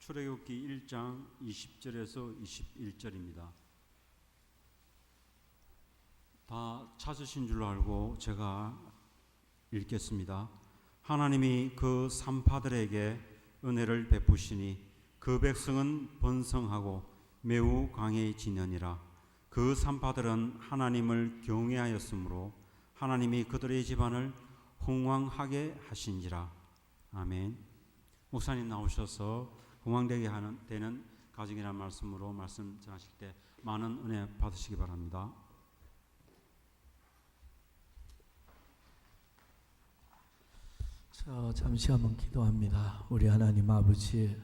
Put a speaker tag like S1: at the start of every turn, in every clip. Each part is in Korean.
S1: 출애굽기 1장 20절에서 21절입니다. 다 찾으신 줄 알고 제가 읽겠습니다. 하나님이 그 산파들에게 은혜를 베푸시니 그 백성은 번성하고 매우 강해지느니라. 그 산파들은 하나님을 경외하였으므로 하나님이 그들의 집안을 흥왕하게 하신지라. 아멘. 목사님 나오셔서 흥왕되게 되는 가정이라는 말씀으로 말씀 전하실 때 많은 은혜 받으시기 바랍니다.
S2: 자, 잠시 한번 기도합니다. 우리 하나님 아버지,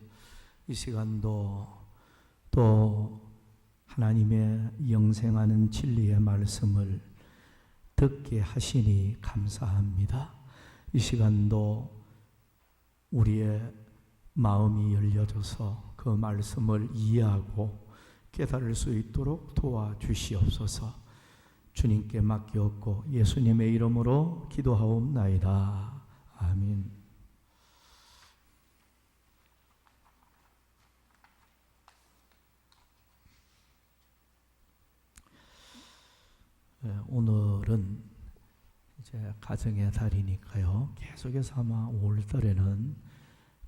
S2: 이 시간도 또 하나님의 영생하는 진리의 말씀을 듣게 하시니 감사합니다. 이 시간도 우리의 마음이 열려져서 그 말씀을 이해하고 깨달을 수 있도록 도와주시옵소서. 주님께 맡기옵고 예수님의 이름으로 기도하옵나이다. 아멘. 오늘은 이제 가정의 달이니까요. 계속해서 아마 5월달에는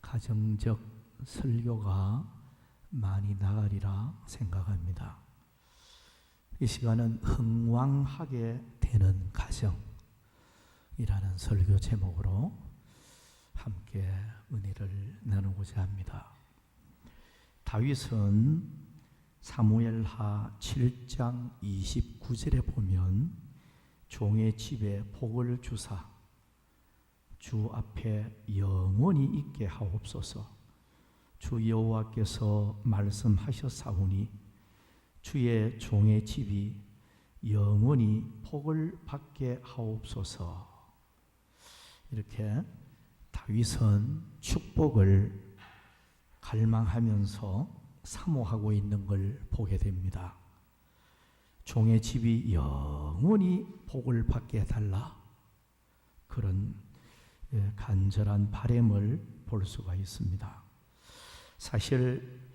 S2: 가정적 설교가 많이 나가리라 생각합니다. 이 시간은 흥왕하게 되는 가정이라는 설교 제목으로 함께 은혜를 나누고자 합니다. 다윗은 사무엘하 7장 29절에 보면 종의 집에 복을 주사 주 앞에 영원히 있게 하옵소서. 주 여호와께서 말씀하셨사오니 주의 종의 집이 영원히 복을 받게 하옵소서. 이렇게 다윗은 축복을 갈망하면서 사모하고 있는 걸 보게 됩니다. 종의 집이 영원히 복을 받게 해달라, 그런 간절한 바람을 볼 수가 있습니다. 사실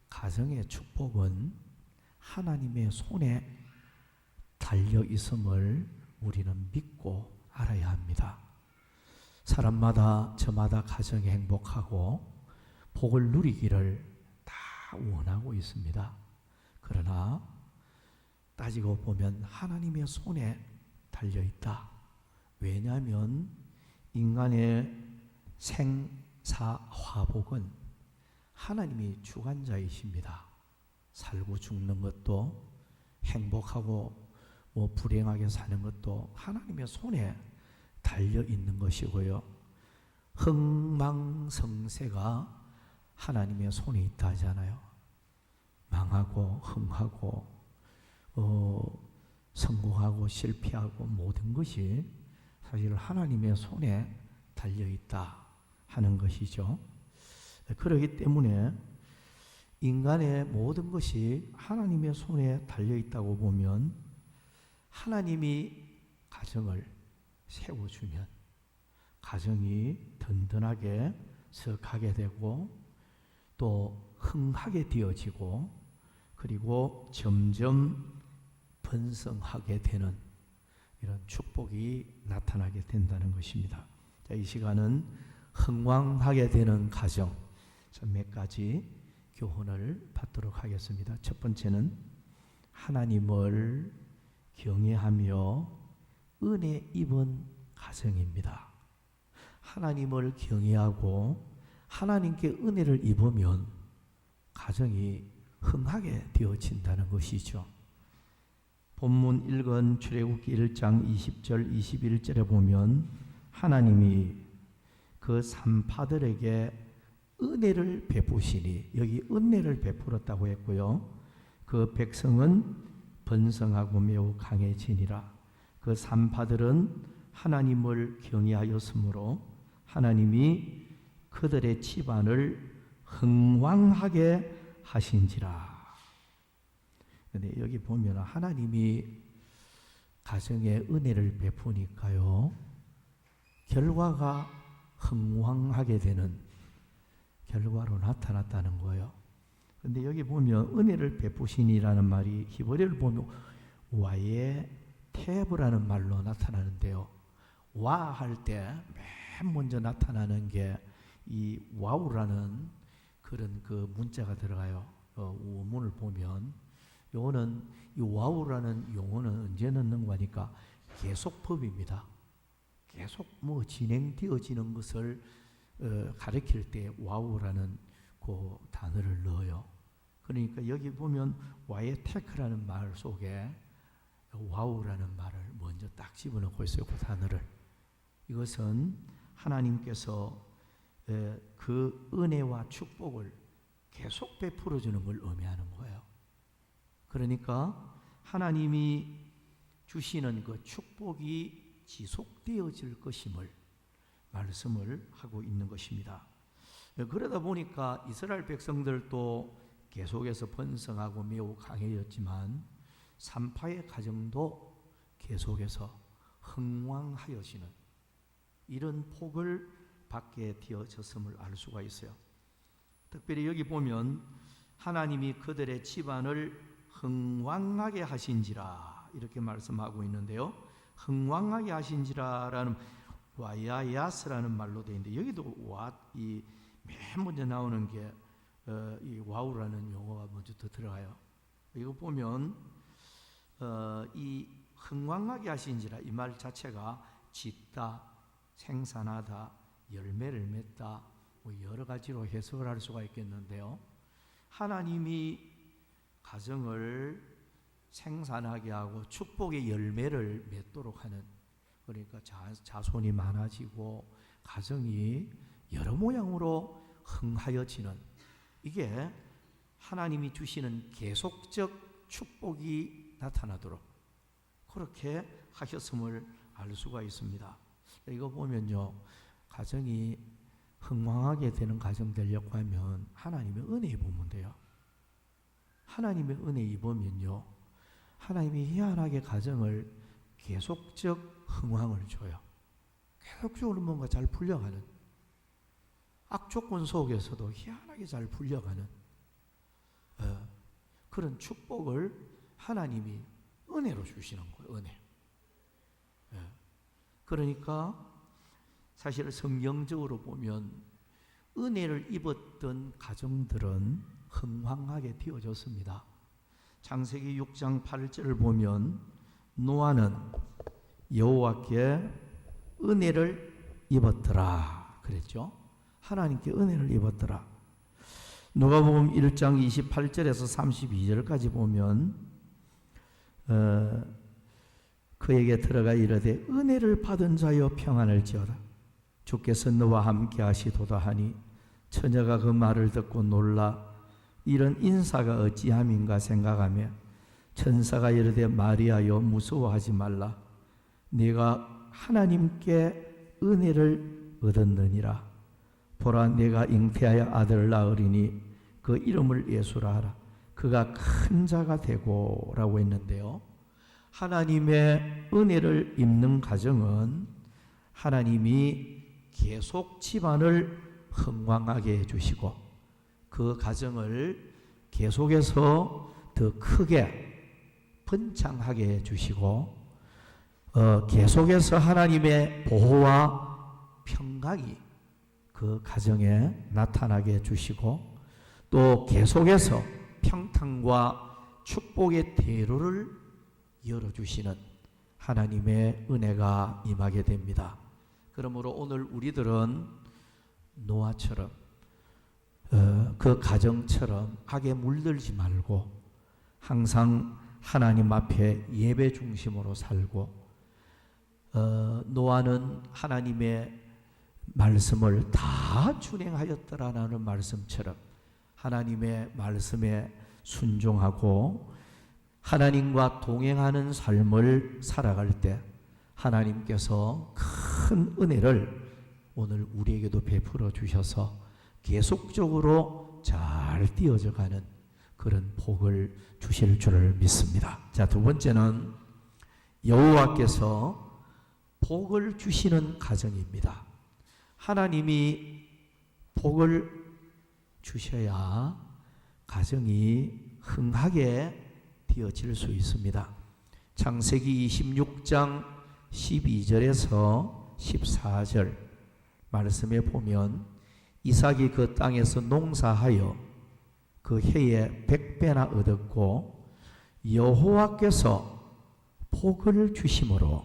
S2: 가정의 축복은 하나님의 손에 달려 있음을 우리는 믿고 알아야 합니다. 사람마다 저마다 가정이 행복하고 복을 누리기를 다 원하고 있습니다. 그러나 따지고 보면 하나님의 손에 달려 있다. 왜냐하면 인간의 생사화복은 하나님이 주관자이십니다. 살고 죽는 것도 행복하고 불행하게 사는 것도 하나님의 손에 달려 있는 것이고요. 흥망성쇠가 하나님의 손에 있다 하잖아요. 망하고 흥하고 성공하고 실패하고 모든 것이 사실 하나님의 손에 달려있다 하는 것이죠. 그렇기 때문에 인간의 모든 것이 하나님의 손에 달려있다고 보면 하나님이 가정을 세워주면 가정이 든든하게 서가게 되고 또 흥하게 되어지고 그리고 점점 번성하게 되는 이런 축복이 나타나게 된다는 것입니다. 자, 이 시간은 흥왕하게 되는 가정, 몇 가지 교훈을 받도록 하겠습니다. 첫 번째는 하나님을 경외하며 은혜 입은 가정입니다. 하나님을 경외하고 하나님께 은혜를 입으면 가정이 흥하게 되어진다는 것이죠. 본문 읽은 출애굽기 1장 20절 21절에 보면 하나님이 그 산파들에게 은혜를 베푸시니, 여기 은혜를 베풀었다고 했고요. 그 백성은 번성하고 매우 강해지니라. 그 산파들은 하나님을 경외하였으므로 하나님이 그들의 집안을 흥왕하게 하신지라. 근데 여기 보면 하나님이 가정에 은혜를 베푸니까요, 결과가 흥왕하게 되는 결과로 나타났다는 거예요. 근데 여기 보면 은혜를 베푸시니라는 말이 히브리어를 보면 와의 테브라는 말로 나타나는데요. 와 할 때 맨 먼저 나타나는 게 이 와우라는 그런 그 문자가 들어가요. 원문을 보면 요거는 이 와우라는 용어는 언제 넣는 거니까 계속법입니다. 계속 뭐 진행되어지는 것을 가리킬 때 와우라는 그 단어를 넣어요. 그러니까 여기 보면 와의 테크라는 말 속에 와우라는 말을 먼저 딱 집어넣고 있어요. 그 단어를. 이것은 하나님께서 그 은혜와 축복을 계속 베풀어 주는 걸 의미하는 거예요. 그러니까 하나님이 주시는 그 축복이 지속되어질 것임을 말씀을 하고 있는 것입니다. 그러다 보니까 이스라엘 백성들도 계속해서 번성하고 매우 강해졌지만 산파의 가정도 계속해서 흥왕하여지는 이런 복을 받게 되어졌음을 알 수가 있어요. 특별히 여기 보면 하나님이 그들의 집안을 흥왕하게 하신지라 이렇게 말씀하고 있는데요. 흥왕하게 하신지라라는 와야야스라는 말로 되어 있는데 여기도 이 맨 먼저 나오는 게 이 와우라는 용어가 먼저 더 들어가요. 이거 보면 이 흥왕하게 하신지라 이 말 자체가 짓다, 생산하다, 열매를 맺다 뭐 여러 가지로 해석을 할 수가 있겠는데요. 하나님이 가정을 생산하게 하고 축복의 열매를 맺도록 하는 그러니까 자손이 많아지고 가정이 여러 모양으로 흥하여지는 이게 하나님이 주시는 계속적 축복이 나타나도록 그렇게 하셨음을 알 수가 있습니다. 이거 보면요. 가정이 흥왕하게 되는 가정 되려고 하면 하나님의 은혜 입으면 돼요. 하나님의 은혜 입으면요. 하나님이 희한하게 가정을 계속적 흥왕을 줘요. 계속적으로 뭔가 잘 풀려가는 악조건 속에서도 희한하게 잘 풀려가는 그런 축복을 하나님이 은혜로 주시는 거예요. 은혜. 그러니까 사실 성경적으로 보면 은혜를 입었던 가정들은 흥왕하게 되어졌습니다. 창세기 6장 8절을 보면 노아는 여호와께 은혜를 입었더라 그랬죠. 하나님께 은혜를 입었더라. 누가복음 1장 28절에서 32절까지 보면 그에게 들어가 이르되 은혜를 받은 자여 평안을 지어라. 주께서 너와 함께 하시도다 하니 처녀가 그 말을 듣고 놀라 이런 인사가 어찌함인가 생각하며 천사가 이르되 마리아여 무서워하지 말라. 네가 하나님께 은혜를 얻었느니라. 보라 내가 잉태하여 아들을 낳으리니 그 이름을 예수라 하라. 그가 큰 자가 되고 라고 했는데요. 하나님의 은혜를 입는 가정은 하나님이 계속 집안을 흥왕하게 해주시고 그 가정을 계속해서 더 크게 번창하게 해주시고 계속해서 하나님의 보호와 평강이 그 가정에 나타나게 해주시고 또 계속해서 평탄과 축복의 대로를 열어주시는 하나님의 은혜가 임하게 됩니다. 그러므로 오늘 우리들은 노아처럼 그 가정처럼 악에 물들지 말고 항상 하나님 앞에 예배 중심으로 살고 노아는 하나님의 말씀을 다 준행하였더라라는 말씀처럼 하나님의 말씀에 순종하고 하나님과 동행하는 삶을 살아갈 때 하나님께서 큰 은혜를 오늘 우리에게도 베풀어 주셔서 계속적으로 잘 띄어져 가는 그런 복을 주실 줄을 믿습니다. 자, 두 번째는 여호와께서 복을 주시는 가정입니다. 하나님이 복을 주셔야 가정이 흥하게 되어질 수 있습니다. 창세기 26장 12절에서 14절 말씀에 보면 이삭이 그 땅에서 농사하여 그 해에 100배나 얻었고 여호와께서 복을 주심으로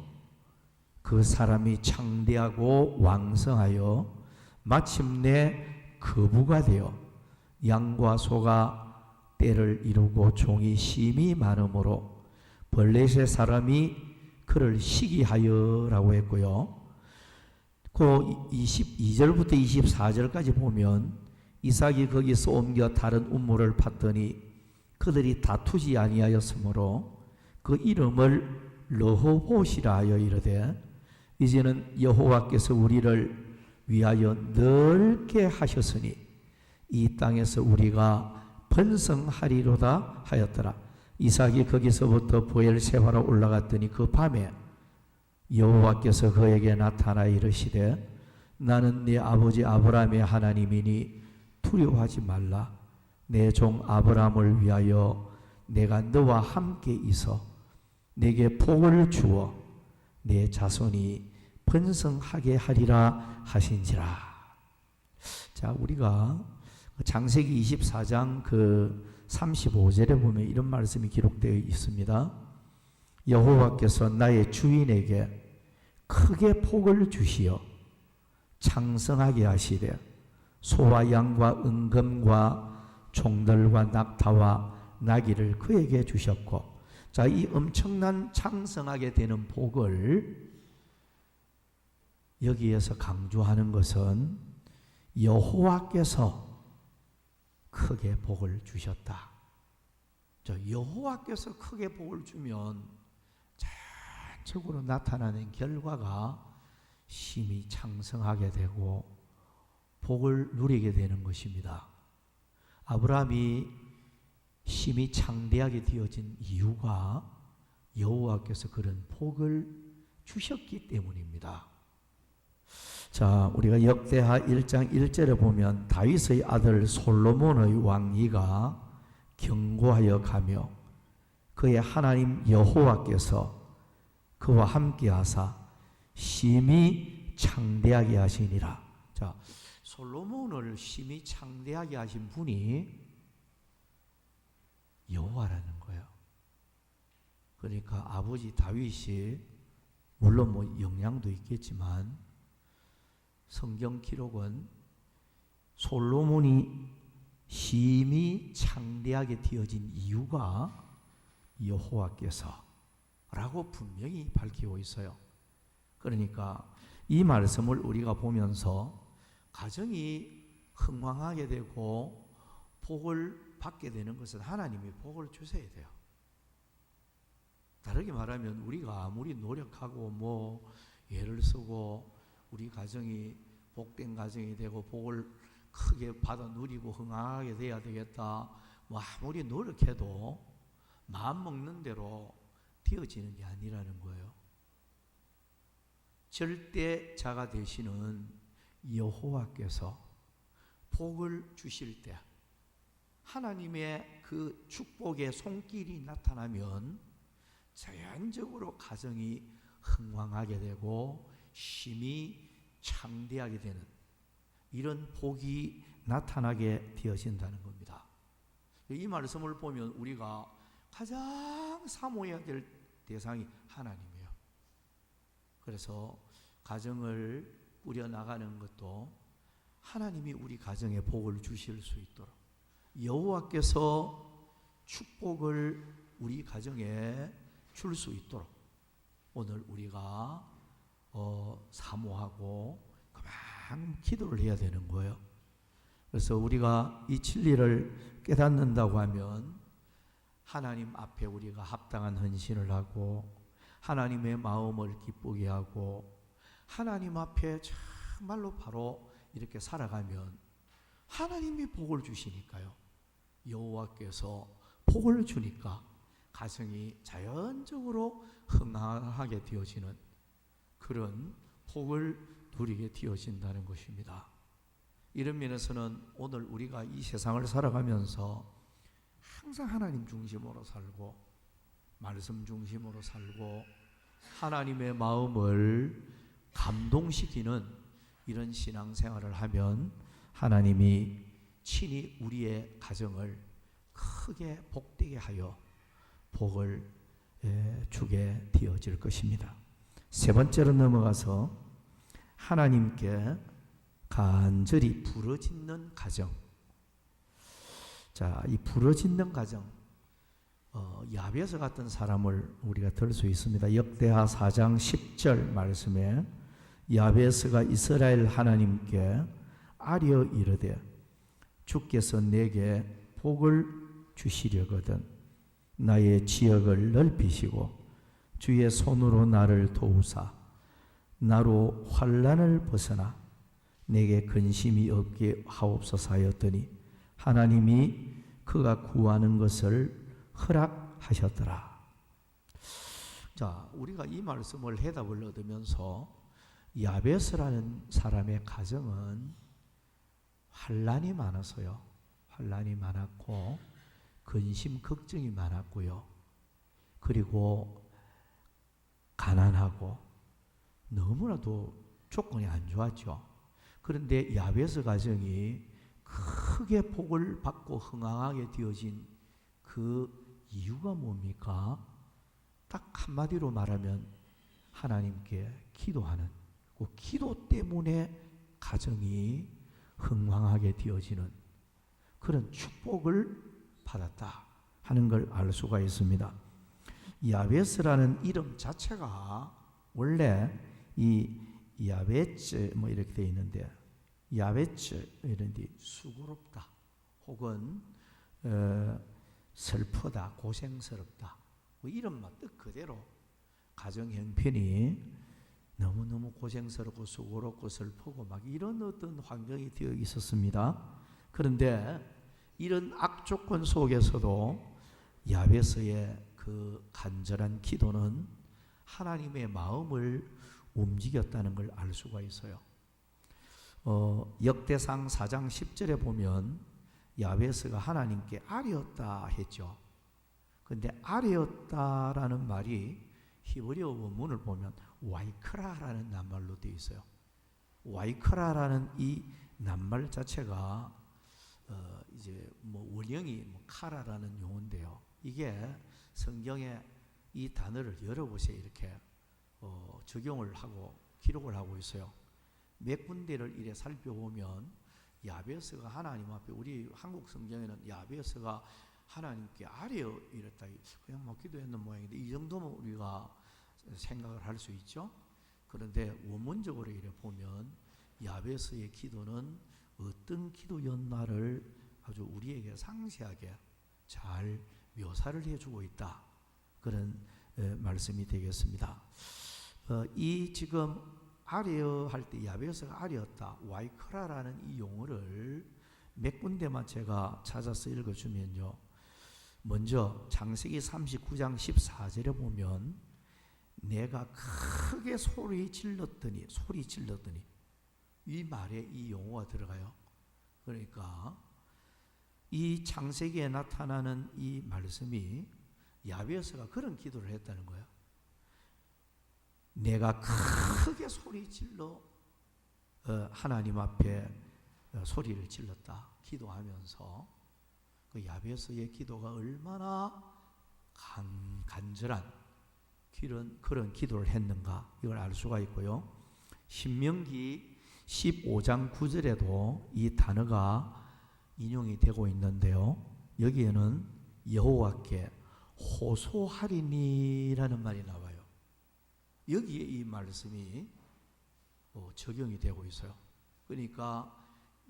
S2: 그 사람이 창대하고 왕성하여 마침내 거부가 되어 양과 소가 때를 이루고 종이 심히 많으므로 블레셋 사람이 그를 시기하여라고 했고요. 그 22절부터 24절까지 보면 이삭이 거기서 옮겨 다른 우물을 팠더니 그들이 다투지 아니하였으므로 그 이름을 르호봇이라 하여 이르되 이제는 여호와께서 우리를 위하여 넓게 하셨으니 이 땅에서 우리가 번성하리로다 하였더라. 이삭이 거기서부터 브엘세바로 올라갔더니 그 밤에 여호와께서 그에게 나타나 이르시되 나는 네 아버지 아브라함의 하나님이니 두려워하지 말라. 내 종 아브라함을 위하여 내가 너와 함께 있어 내게 복을 주어 내 자손이 번성하게 하리라 하신지라. 자, 우리가 창세기 24장 그 35절에 보면 이런 말씀이 기록되어 있습니다. 여호와께서 나의 주인에게 크게 복을 주시어 창성하게 하시되 소와 양과 은금과 종들과 낙타와 나귀를 그에게 주셨고, 자, 이 엄청난 창성하게 되는 복을 여기에서 강조하는 것은 여호와께서 크게 복을 주셨다. 여호와께서 크게 복을 주면 전적으로 나타나는 결과가 심히 창성하게 되고 복을 누리게 되는 것입니다. 아브라함이 심히 창대하게 되어진 이유가 여호와께서 그런 복을 주셨기 때문입니다. 자, 우리가 역대하 1장 1절에 보면 다윗의 아들 솔로몬의 왕위가 견고하여 가며 그의 하나님 여호와께서 그와 함께 하사 심히 창대하게 하시니라. 자, 솔로몬을 심히 창대하게 하신 분이 여호와라는 거예요. 그러니까 아버지 다윗이 물론 뭐 영향도 있겠지만 성경 기록은 솔로몬이 심히 창대하게 되어진 이유가 여호와께서 라고 분명히 밝히고 있어요. 그러니까 이 말씀을 우리가 보면서 가정이 흥왕하게 되고 복을 받게 되는 것은 하나님이 복을 주셔야 돼요. 다르게 말하면 우리가 아무리 노력하고 뭐 애를 쓰고 우리 가정이 복된 가정이 되고 복을 크게 받아 누리고 흥황하게 돼야 되겠다, 뭐 아무리 노력해도 마음 먹는 대로 되어지는 게 아니라는 거예요. 절대자가 되시는 여호와께서 복을 주실 때 하나님의 그 축복의 손길이 나타나면 자연적으로 가정이 흥왕하게 되고 심히 창대하게 되는 이런 복이 나타나게 되어진다는 겁니다. 이 말씀을 보면 우리가 가장 사모해야 될 대상이 하나님이에요. 그래서 가정을 꾸려나가는 것도 하나님이 우리 가정에 복을 주실 수 있도록 여호와께서 축복을 우리 가정에 줄 수 있도록 오늘 우리가 사모하고 그만 기도를 해야 되는 거예요. 그래서 우리가 이 진리를 깨닫는다고 하면 하나님 앞에 우리가 합당한 헌신을 하고 하나님의 마음을 기쁘게 하고 하나님 앞에 정말로 바로 이렇게 살아가면 하나님이 복을 주시니까요. 여호와께서 복을 주니까 가정이 자연적으로 흥황하게 되어지는 그런 복을 누리게 되어진다는 것입니다. 이런 면에서는 오늘 우리가 이 세상을 살아가면서 항상 하나님 중심으로 살고 말씀 중심으로 살고 하나님의 마음을 감동시키는 이런 신앙생활을 하면 하나님이 친히 우리의 가정을 크게 복되게 하여 복을 주게 되어질 것입니다. 세 번째로 넘어가서 하나님께 간절히 부르짖는 가정. 자, 이 부르짖는 가정, 야베스 같은 사람을 우리가 들 수 있습니다. 역대하 4장 10절 말씀에 야베스가 이스라엘 하나님께 아뢰어 이르되 주께서 내게 복을 주시려거든 나의 지역을 넓히시고 주의 손으로 나를 도우사 나로 환난을 벗어나 내게 근심이 없게 하옵소서 하였더니 하나님이 그가 구하는 것을 허락하셨더라. 자, 우리가 이 말씀을 해답을 얻으면서 야베스라는 사람의 가정은 환난이 많아서요. 환난이 많았고 근심 걱정이 많았고요. 그리고 가난하고 너무나도 조건이 안 좋았죠. 그런데 야베스 가정이 크게 복을 받고 흥황하게 되어진 그 이유가 뭡니까? 딱 한마디로 말하면 하나님께 기도하는 그 기도 때문에 가정이 흥황하게 되어지는 그런 축복을 받았다 하는 걸 알 수가 있습니다. 야베스라는 이름 자체가 원래 이 야베츠 뭐 이렇게 되어 있는데 야베츠 이런데 수고롭다 혹은 슬프다 고생스럽다 뭐 이름만 뜻 그대로 가정 형편이 너무너무 고생스럽고 수고롭고 슬프고 막 이런 어떤 환경이 되어 있었습니다. 그런데 이런 악조건 속에서도 야베스의 그 간절한 기도는 하나님의 마음을 움직였다는 걸 알 수가 있어요. 역대상 4장 10절에 보면 야베스가 하나님께 아뢰었다 했죠. 근데 아뢰었다라는 말이 히브리어 원문을 보면 와이크라라는 낱말로 되어 있어요. 와이크라라는 이 낱말 자체가 이제 뭐 원형이 뭐 카라라는 용어인데요. 이게 성경에 이 단어를 여러 곳에 이렇게 적용을 하고 기록을 하고 있어요. 몇 군데를 이래 살펴보면 야베스가 하나님 앞에 우리 한국 성경에는 야베스가 하나님께 아뢰어 이랬다. 그냥 뭐 기도했는 모양인데 이 정도면 우리가 생각을 할 수 있죠. 그런데 원문적으로 이래 보면 야베스의 기도는 어떤 기도였나를 아주 우리에게 상세하게 잘 묘사를 해주고 있다. 그런 말씀이 되겠습니다. 이 지금 아뢰어 할 때 야베스가 아뢰었다. 와이크라라는 이 용어를 몇 군데만 제가 찾아서 읽어주면요. 먼저 창세기 39장 14절에 보면 내가 크게 소리 질렀더니 이 말에 이 용어가 들어가요. 그러니까 이 창세기에 나타나는 이 말씀이 야베스가 그런 기도를 했다는 거예요. 내가 크게 소리 질러 하나님 앞에 소리를 질렀다. 기도하면서 그 야베스의 기도가 얼마나 간절한 그런 기도를 했는가 이걸 알 수가 있고요. 신명기 15장 9절에도 이 단어가 인용이 되고 있는데요. 여기에는 여호와께 호소하리니라는 말이 나와요. 여기에 이 말씀이 적용이 되고 있어요. 그러니까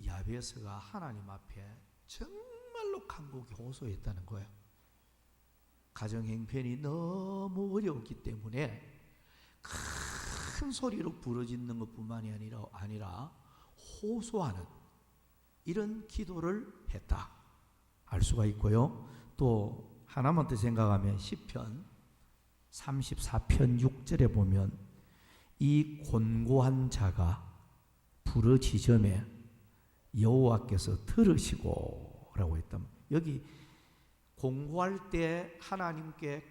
S2: 야베스가 하나님 앞에 정말로 간곡히 호소했다는 거예요. 가정 형편이 너무 어려웠기 때문에 큰 소리로 부르짖는 것뿐만이 아니라 호소하는 이런 기도를 했다 알 수가 있고요. 또 하나만 더 생각하면 시편 34편 6절에 보면 이 곤고한 자가 부르짖음에 여호와께서 들으시고 라고 했다면, 여기 공고할 때 하나님께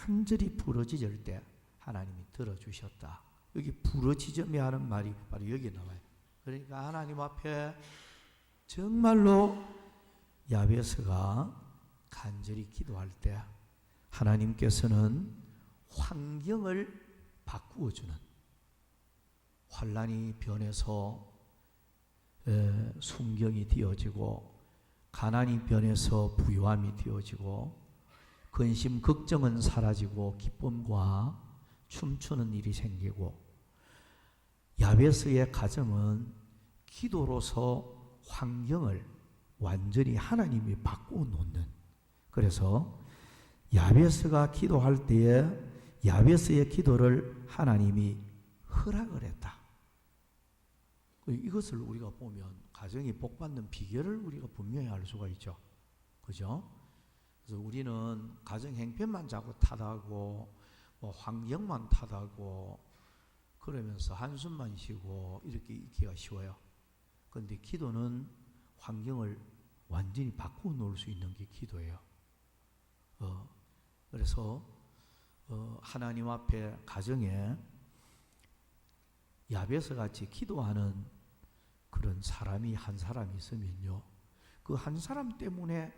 S2: 간절히 부르짖을 때 하나님이 들어주셨다. 여기 부르짖음이 하는 말이 바로 여기 나와요. 그러니까 하나님 앞에 정말로 야베스가 간절히 기도할 때 하나님께서는 환경을 바꾸어주는, 환란이 변해서 순경이 되어지고, 가난이 변해서 부유함이 되어지고, 근심 걱정은 사라지고 기쁨과 춤추는 일이 생기고, 야베스의 가정은 기도로서 환경을 완전히 하나님이 바꾸어 놓는, 그래서 야베스가 기도할 때에 야베스의 기도를 하나님이 허락을 했다. 이것을 우리가 보면 가정이 복받는 비결을 우리가 분명히 알 수가 있죠. 그죠? 그래서 우리는 가정 행편만 자꾸 탓하고 뭐 환경만 탓하고 그러면서 한숨만 쉬고 이렇게 있기가 쉬워요. 그런데 기도는 환경을 완전히 바꾸어 놓을 수 있는 게 기도예요. 그래서 하나님 앞에 가정에 야베스 같이 기도하는 그런 사람이 한 사람이 있으면요, 그 한 사람 때문에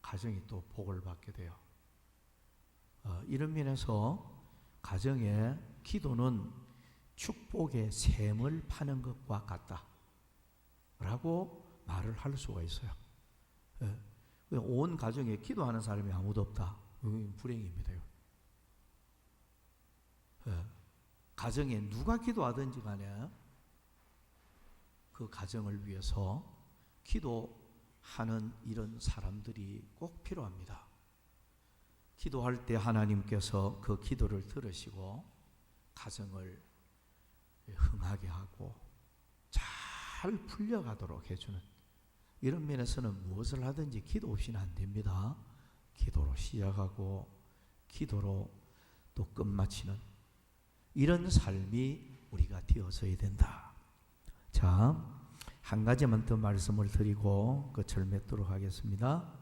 S2: 가정이 또 복을 받게 돼요. 이런 면에서 가정의 기도는 축복의 샘을 파는 것과 같다 라고 말을 할 수가 있어요. 온 가정에 기도하는 사람이 아무도 없다, 불행입니다. 가정에 누가 기도하든지 간에 그 가정을 위해서 기도하는 이런 사람들이 꼭 필요합니다. 기도할 때 하나님께서 그 기도를 들으시고 가정을 흥하게 하고 잘 풀려가도록 해주는, 이런 면에서는 무엇을 하든지 기도 없이는 안 됩니다. 기도로 시작하고 기도로 또 끝마치는 이런 삶이 우리가 되어서야 된다. 자, 한 가지만 더 말씀을 드리고 끝을 맺도록 하겠습니다.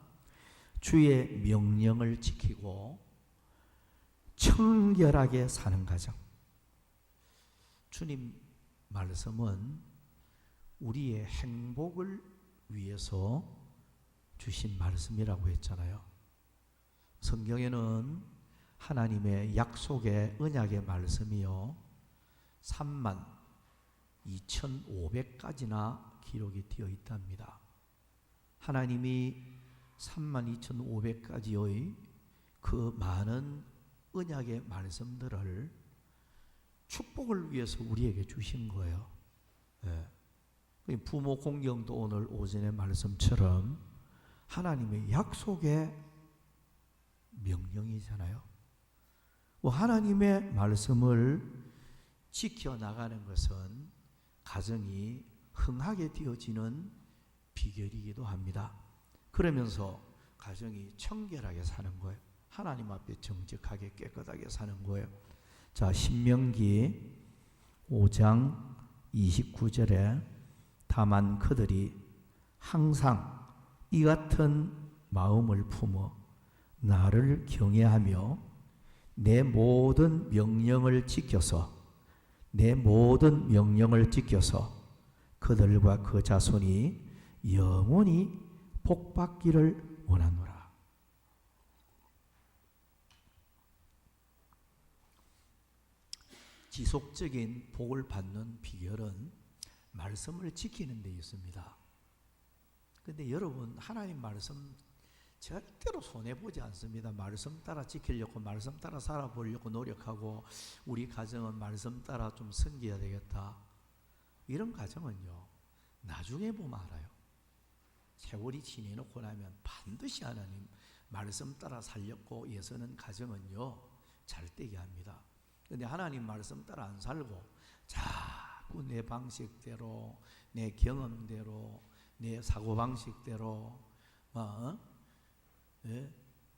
S2: 주의 명령을 지키고 청결하게 사는 가정. 주님 말씀은 우리의 행복을 위해서 주신 말씀이라고 했잖아요. 성경에는 하나님의 약속의 언약의 말씀이요 32,500가지나 기록이 되어 있답니다. 하나님이 32,500가지의 그 많은 언약의 말씀들을 축복을 위해서 우리에게 주신 거예요. 부모 공경도 오늘 오전의 말씀처럼 하나님의 약속의 명령이잖아요. 하나님의 말씀을 지켜나가는 것은 가정이 흥하게 되어지는 비결이기도 합니다. 그러면서 가정이 청결하게 사는 거예요. 하나님 앞에 정직하게 깨끗하게 사는 거예요. 자, 신명기 5장 29절에 다만 그들이 항상 이 같은 마음을 품어 나를 경외하며 내 모든 명령을 지켜서 그들과 그 자손이 영원히 복받기를 원하노라. 지속적인 복을 받는 비결은 말씀을 지키는 데 있습니다. 근데 여러분, 하나님 말씀 절대로 손해보지 않습니다. 말씀 따라 지키려고, 말씀 따라 살아보려고 노력하고, 우리 가정은 말씀 따라 좀 섬겨야 되겠다, 이런 가정은요 나중에 보면 알아요. 세월이 지내놓고 나면 반드시 하나님 말씀 따라 살렸고 예서는 가정은요 잘 되게 합니다. 근데 하나님 말씀 따라 안 살고 자꾸 내 방식대로, 내 경험대로, 내 사고방식대로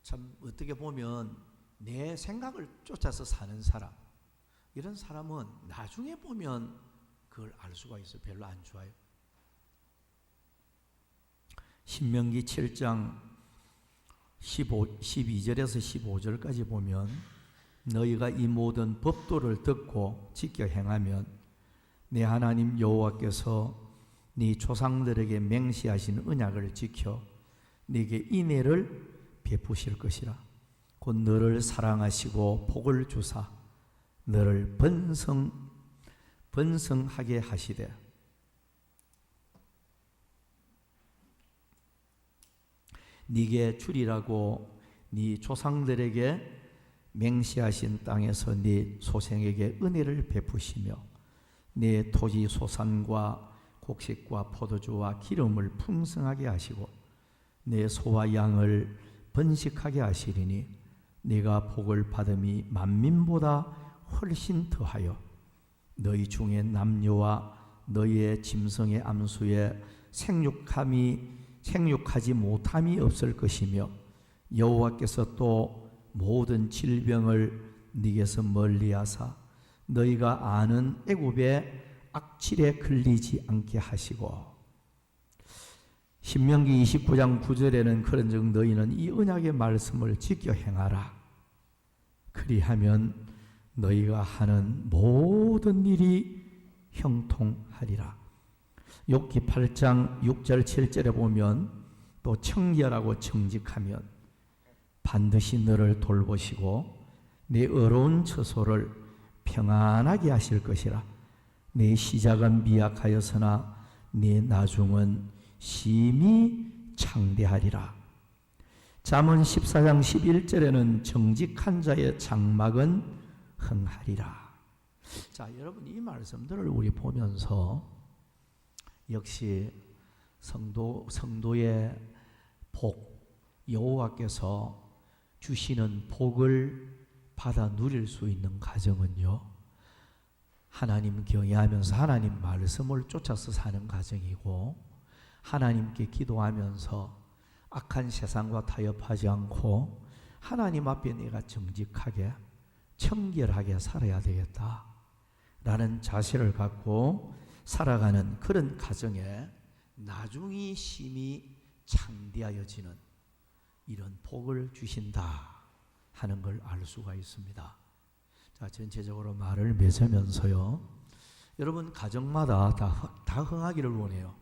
S2: 참 어떻게 보면 내 생각을 쫓아서 사는 사람, 이런 사람은 나중에 보면 그걸 알 수가 있어요. 별로 안 좋아요. 신명기 7장 12절에서 15절까지 보면 너희가 이 모든 법도를 듣고 지켜 행하면 내 하나님 여호와께서 네 조상들에게 맹세하신 언약을 지켜 네게 인애를 베푸실 것이라. 곧 너를 사랑하시고 복을 주사 너를 번성하게 하시되 네게 주리라고 네 조상들에게 맹세하신 땅에서 네 소생에게 은혜를 베푸시며 네 토지 소산과 곡식과 포도주와 기름을 풍성하게 하시고 내 소와 양을 번식하게 하시리니 네가 복을 받음이 만민보다 훨씬 더하여 너희 중에 남녀와 너희의 짐승의 암수에 생육하지 못함이 없을 것이며 여호와께서 또 모든 질병을 네게서 멀리하사 너희가 아는 애굽의 악질에 걸리지 않게 하시고. 신명기 29장 9절에는 그런즉 너희는 이 언약의 말씀을 지켜 행하라. 그리하면 너희가 하는 모든 일이 형통하리라. 욥기 8장 6절 7절에 보면 또 청결하고 정직하면 반드시 너를 돌보시고 내 어려운 처소를 평안하게 하실 것이라. 내 시작은 미약하였으나 내 나중은 심히 창대하리라. 잠언 14장 11절에는 정직한 자의 장막은 흥하리라. 자, 여러분 이 말씀들을 우리 보면서 역시 성도의 복, 여호와께서 주시는 복을 받아 누릴 수 있는 가정은요, 하나님 경외하면서 하나님 말씀을 쫓아서 사는 가정이고 하나님께 기도하면서 악한 세상과 타협하지 않고 하나님 앞에 내가 정직하게 청결하게 살아야 되겠다 라는 자세를 갖고 살아가는 그런 가정에 나중이 심히 창대하여지는 이런 복을 주신다 하는 걸 알 수가 있습니다. 자, 전체적으로 말을 맺으면서요, 여러분 가정마다 다 흥하기를 원해요.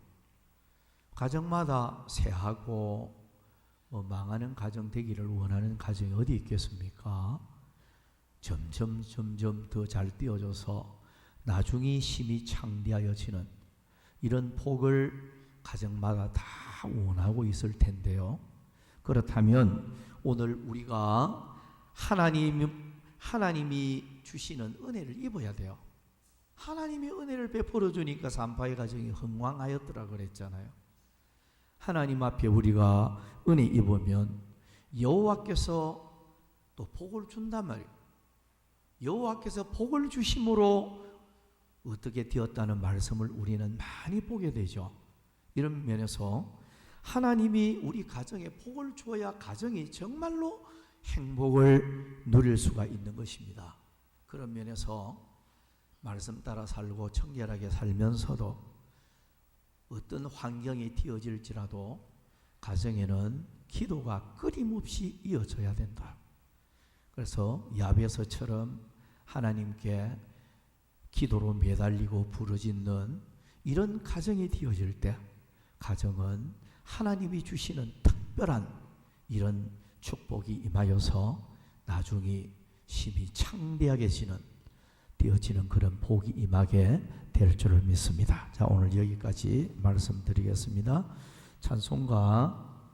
S2: 가정마다 쇠하고 망하는 가정 되기를 원하는 가정이 어디 있겠습니까? 점점 더 잘 띄어져서 나중이 심히 창대하여지는 이런 복을 가정마다 다 원하고 있을 텐데요. 그렇다면 오늘 우리가 하나님이 주시는 은혜를 입어야 돼요. 하나님이 은혜를 베풀어 주니까 산파의 가정이 흥왕하였더라 그랬잖아요. 하나님 앞에 우리가 은혜 입으면 여호와께서 또 복을 준단 말이에요. 여호와께서 복을 주심으로 어떻게 되었다는 말씀을 우리는 많이 보게 되죠. 이런 면에서 하나님이 우리 가정에 복을 주어야 가정이 정말로 행복을 누릴 수가 있는 것입니다. 그런 면에서 말씀 따라 살고 청결하게 살면서도 어떤 환경이 되어질지라도 가정에는 기도가 끊임없이 이어져야 된다. 그래서 야베서처럼 하나님께 기도로 매달리고 부르짖는 이런 가정이 되어질 때 가정은 하나님이 주시는 특별한 이런 축복이 임하여서 나중에 심히 창대하게 되어지는 그런 복이 임하게 될 줄을 믿습니다. 자, 오늘 여기까지 말씀드리겠습니다. 찬송가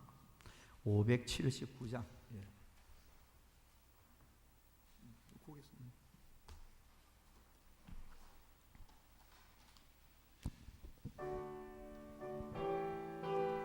S2: 579장